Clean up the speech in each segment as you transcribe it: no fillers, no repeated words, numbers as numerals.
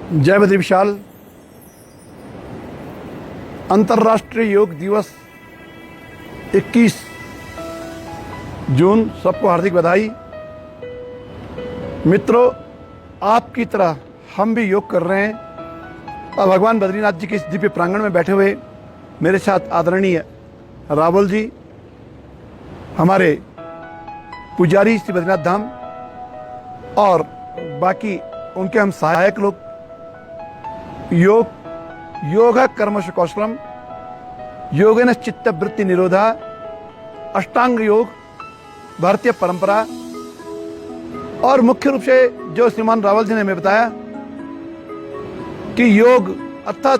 जय बद्री विशाल। अंतर्राष्ट्रीय योग दिवस 21 जून, सबको हार्दिक बधाई। मित्रों, आपकी तरह हम भी योग कर रहे हैं और भगवान बद्रीनाथ जी के इस दिव्य प्रांगण में बैठे हुए मेरे साथ आदरणीय रावल जी, हमारे पुजारी श्री बद्रीनाथ धाम, और बाकी उनके हम सहायक लोग। योग कर्मशु कौशलम, योगेन चित्त वृत्ति निरोधा, अष्टांग योग, भारतीय परंपरा। और मुख्य रूप से जो श्रीमान रावल जी ने हमें बताया कि योग अर्थात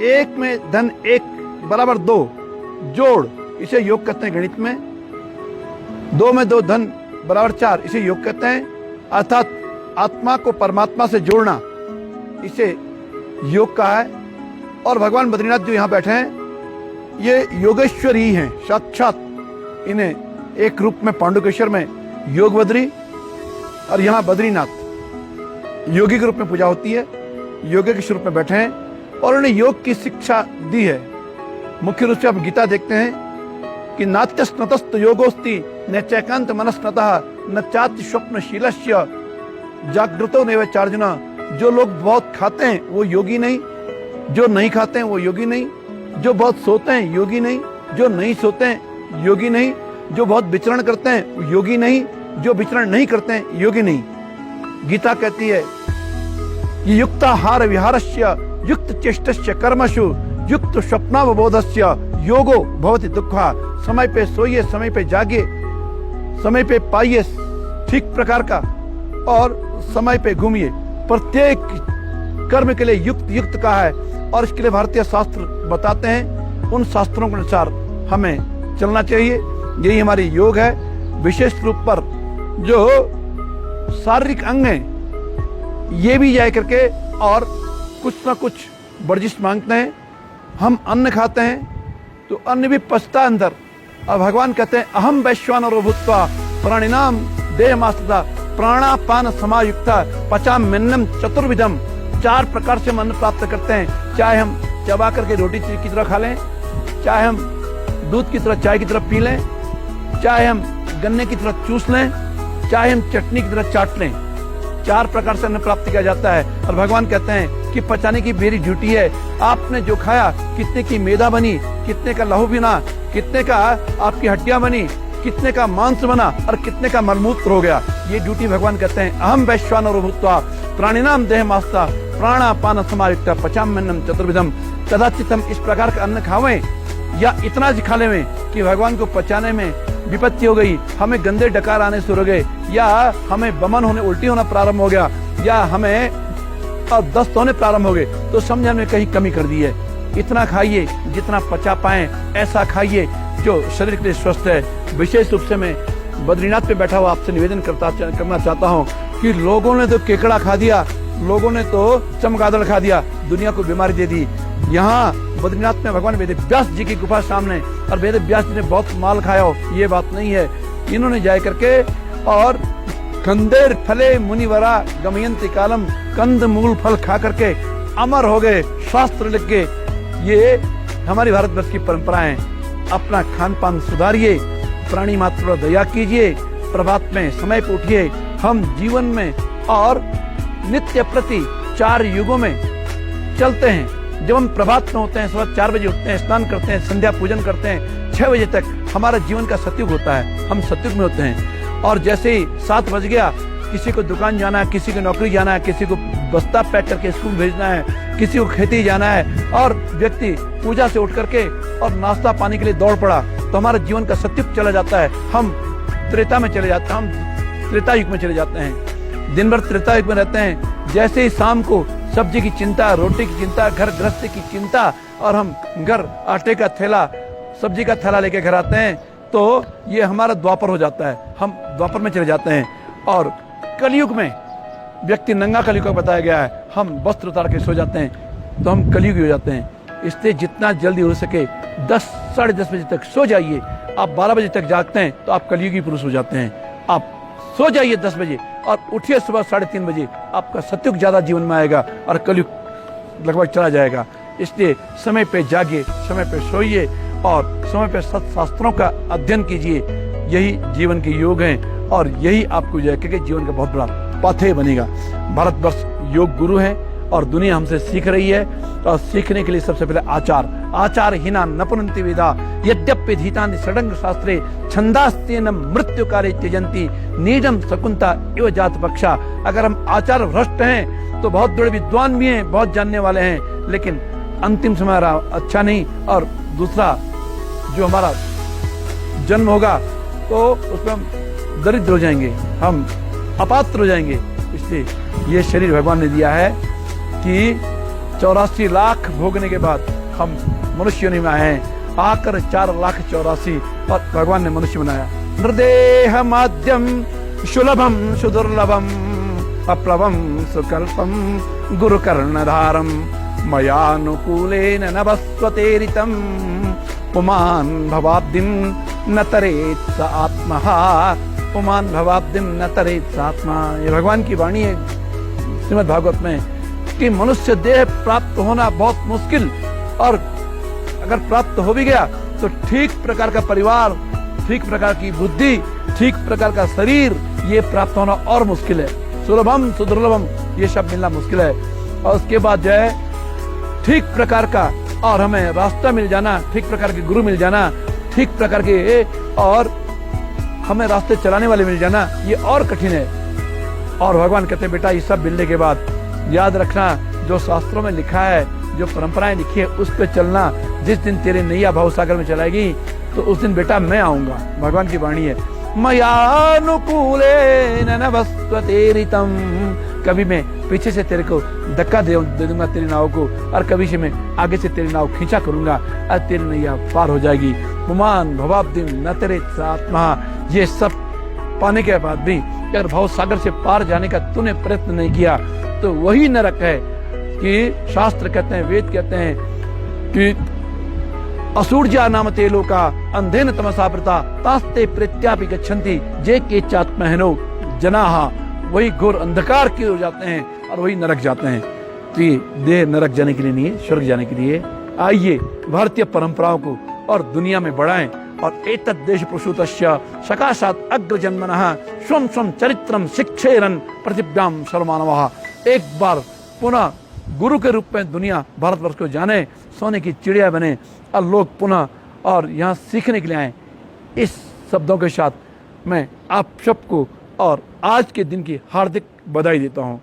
एक में धन एक बराबर दो जोड़, इसे योग कहते हैं। गणित में दो में दो धन बराबर चार, इसे योग कहते हैं। अर्थात आत्मा को परमात्मा से जोड़ना, इसे योग का है। और भगवान बद्रीनाथ जो यहाँ बैठे हैं, ये योगेश्वर ही हैं साक्षात। इन्हें एक रूप में पांडुकेश्वर में योग बद्री और यहाँ बद्रीनाथ योगी के रूप में पूजा होती है। योगी के स्वरूप में बैठे हैं और उन्हें योग की शिक्षा दी है। मुख्य रूप से आप गीता देखते हैं कि नात्यस्नतस्त योगोस्ति न चैकांत मनस्नतः न चात्य स्वप्नशीलस्य जागृतो नैव चार्जुन। जो लोग बहुत खाते हैं वो योगी नहीं, जो नहीं खाते हैं वो योगी नहीं, जो बहुत सोते हैं योगी नहीं, जो नहीं सोते हैं योगी नहीं, जो बहुत विचरण करते हैं वो योगी नहीं, जो विचरण नहीं करते हैं योगी नहीं। गीता कहती है कि युक्ताहार विहारस्य युक्त चेष्टस्य कर्मसु युक्त स्वप्नावबोधस्य योगो भवति दुःखा। समय पे सोइए, समय पे जागिए, समय पे पाइए ठीक प्रकार का और समय पे घूमिए। प्रत्येक कर्म के लिए युक्त का है और इसके लिए भारतीय शास्त्र बताते हैं। उन शास्त्रों के अनुसार हमें चलना चाहिए। यही हमारी योग है। विशेष रूप पर जो शारीरिक अंग हैं, ये भी जाए करके और कुछ ना कुछ वर्जिश मांगते हैं। हम अन्न खाते हैं तो अन्न भी पचता अंदर, और भगवान कहते हैं अहम वैश्वानरो भूत्वा प्राणिनाम देहमास्ता प्राणापान समायुक्ता पचाम्यन्नम चतुर्विधम। चार प्रकार से हम अन्न प्राप्त करते हैं। चाहे हम चबा करके रोटी की तरह खा लें, चाहे हम दूध की तरह चाय की तरह पी लें, चाहे हम गन्ने की तरह चूस लें, चाहे हम चटनी की तरह चाट लें। चार प्रकार से अन्न प्राप्त किया जाता है। और भगवान कहते हैं कि पचाने की मेरी ड्यूटी है। आपने जो खाया, कितने की मेदा बनी, कितने का लहू बिना, कितने का आपकी हड्डियां बनी, कितने का मांस बना और कितने का मलमूत्र हो गया, ये ड्यूटी भगवान कहते हैं अहम वैश्वानरो भूत्वा प्राणिनाम देहमास्ता प्राणापान समायुक्ता पचाम्यन्नम चतुर्विधम। कदाचित हम इस प्रकार का अन्न खावें या इतना खा लें कि भगवान को पचाने में विपत्ति हो गई, हमें गंदे डकार आने शुरू हो गए, या हमें बमन होने, उल्टी होना प्रारंभ हो गया, या हमें दस्त होने प्रारंभ हो गए, तो समझ हमने कहीं कमी कर दी है। इतना खाइए जितना पचा पाए, ऐसा खाइए जो शरीर के लिए स्वस्थ है। विशेष रूप से मैं बद्रीनाथ पे बैठा हुआ आपसे निवेदन करना चाहता हूँ कि लोगों ने तो केकड़ा खा दिया, लोगों ने तो चमगादड़ खा दिया, दुनिया को बीमारी दे दी। यहाँ बद्रीनाथ में भगवान वेद व्यास जी की गुफा सामने, और वेद व्यास जी ने बहुत माल खाया हो, ये बात नहीं है। इन्होंने जाए करके और कंदेर फले मुनिवरा गमयंती कालम, कंद मूल फल खा करके अमर हो गए, शास्त्र लिख के। ये हमारी भारतवर्ष की परंपरा है। अपना खान पान सुधारिए, प्राणी मात्र पर दया कीजिए, प्रभात में समय पर उठिए। हम जीवन में और नित्य प्रति चार युगों में चलते हैं। जब हम प्रभात में होते हैं, सुबह 4 बजे उठते हैं, स्नान करते हैं, संध्या पूजन करते हैं, 6 बजे तक हमारा जीवन का सतयुग होता है, हम सतयुग में होते हैं। और जैसे ही 7 बज गया, किसी को दुकान जाना है, किसी को नौकरी जाना है, किसी को बस्ता पैक करके स्कूल भेजना है, किसी को खेती जाना है, और व्यक्ति पूजा से उठ करके और नाश्ता पानी के लिए दौड़ पड़ा, तो हमारा जीवन का सतयुग चला जाता है। हम त्रेता में चले जाते हैं, हम त्रेता युग में चले जाते हैं। दिन भर त्रेता युग में रहते हैं। जैसे ही शाम को सब्जी की चिंता, रोटी की चिंता, घर गृहस्थी की चिंता, और हम घर आटे का थैला, सब्जी का थैला लेके घर आते हैं, तो ये हमारा द्वापर हो जाता है। हम द्वापर में चले जाते हैं। और कलयुग में व्यक्ति नंगा कलयुग का बताया गया है। हम वस्त्र उतार के सो जाते हैं तो हम कलयुगी हो जाते हैं। इसलिए जितना जल्दी हो सके 10 साढ़े 10 बजे तक सो जाइए। आप 12 बजे तक जागते हैं तो आप कलयुगी पुरुष हो जाते हैं। आप सो जाइए 10 बजे, और उठिए सुबह 3:30 बजे, आपका सतयुग ज्यादा जीवन में आएगा और कलयुग लगभग चला जाएगा। इसलिए समय पे जागिए, समय पे सोइए और समय पे सत्शास्त्रों का अध्ययन कीजिए। यही जीवन के योग हैं और यही आपको जो है कि जीवन का बहुत बड़ा पाथेय बनेगा। भारतवर्ष योग गुरु है और दुनिया हमसे सीख रही है। और सीखने के लिए सबसे पहले आचार हीना नपुनंति वेदा यद्यपि धीतानि षडंग शास्त्रे छंदास्तेन मृत्युकारे त्यजंती नीडम शकुंता इव जात पक्षा। अगर हम आचार भ्रष्ट हैं तो बहुत बड़े विद्वान भी हैं, बहुत जानने वाले हैं, लेकिन अंतिम समय हमारा अच्छा नहीं। और दूसरा जो हमारा जन्म होगा तो उसमें हम दरिद्र हो जाएंगे, हम अपात्र हो जाएंगे। इसलिए ये शरीर भगवान ने दिया है कि 84 लाख भोगने के बाद हम मनुष्य नहीं में आए हैं, आकर 4,84,000 और भगवान ने मनुष्य बनाया। नृदेह माध्यम सुलभम सुदुर्लभम अप्लवम सुकल्पम गुरु कर्णधारम मयानुकूलेन नभस्वतेरितम पुमान भवाब्दिम न तरेत स आत्मः पुमान भवाब्दिम न तरेत स आत्मा। ये भगवान की वाणी है श्रीमद् भागवत में कि मनुष्य देह प्राप्त होना बहुत मुश्किल, और अगर प्राप्त हो भी गया तो ठीक प्रकार का परिवार, ठीक प्रकार की बुद्धि, ठीक प्रकार का शरीर, ये प्राप्त होना और मुश्किल है। सुलभम सुदुर्लभम ये शब्द मिलना मुश्किल है। और उसके बाद जो है ठीक प्रकार का और हमें रास्ता मिल जाना, ठीक प्रकार के गुरु मिल जाना, ठीक प्रकार के और हमें रास्ते चलाने वाले मिल जाना, ये और कठिन है। और भगवान कहते हैं बेटा ये सब मिलने के बाद याद रखना, जो शास्त्रों में लिखा है, जो परंपराएं लिखी है, उस पर चलना। जिस दिन तेरे नैया भवसागर में चलाएगी तो उस दिन बेटा मैं आऊंगा। भगवान की वाणी है मयानुकूलेन नभस्वतेरितम। कभी मैं पीछे से तेरे को धक्का दे दूंगा तेरी नाव को, और कभी से मैं आगे से तेरी नाव खींचा करूंगा और तेरी नैया पार हो जाएगी। पुमान भवाब्दिम न तरेत आत्मा। ये सब पाने के बाद भी अगर भव सागर से पार जाने का तूने प्रयत्न नहीं किया तो वही नरक है कि शास्त्र कहते हैं, वेद कहते हैं कि असुर्जा नाम ते लोका अंधेन तमसावृता तास्ते प्रत्यापि गच्छन्ति जे के चात्महनो जनाहा। वही घोर अंधकार की ओर जाते हैं और वही नरक जाते हैं। तो ये देह नरक जाने के लिए नहीं है, स्वर्ग जाने के लिए। आइए भारतीय परंपराओं को और दुनिया में बढ़ाएं और एतद् देश प्रसूतस्य सकाशात् अग्रजन्मनः स्वं स्वं चरित्रम शिक्षेरन् प्रतिभ्याम सर्वमानवः। एक बार पुनः गुरु के रूप में दुनिया भारतवर्ष को जाने, सोने की चिड़िया बने और लोग पुनः और यहाँ सीखने के लिए आए। इस शब्दों के साथ मैं आप सबको और आज के दिन की हार्दिक बधाई देता हूँ।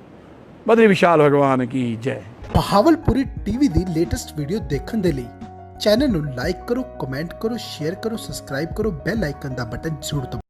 बद्री विशाल भगवान की जय। Bahawalpuri TV the latest video देखने के लिए चैनल ਨੂੰ ਲਾਈਕ ਕਰੋ, ਕਮੈਂਟ ਕਰੋ, ਸ਼ੇਅਰ ਕਰੋ, ਸਬਸਕ੍ਰਾਈਬ ਕਰੋ, ਬੈਲ ਆਈਕਨ ਦਾ ਬਟਨ ਜ਼ਰੂਰ ਦਬਾਓ।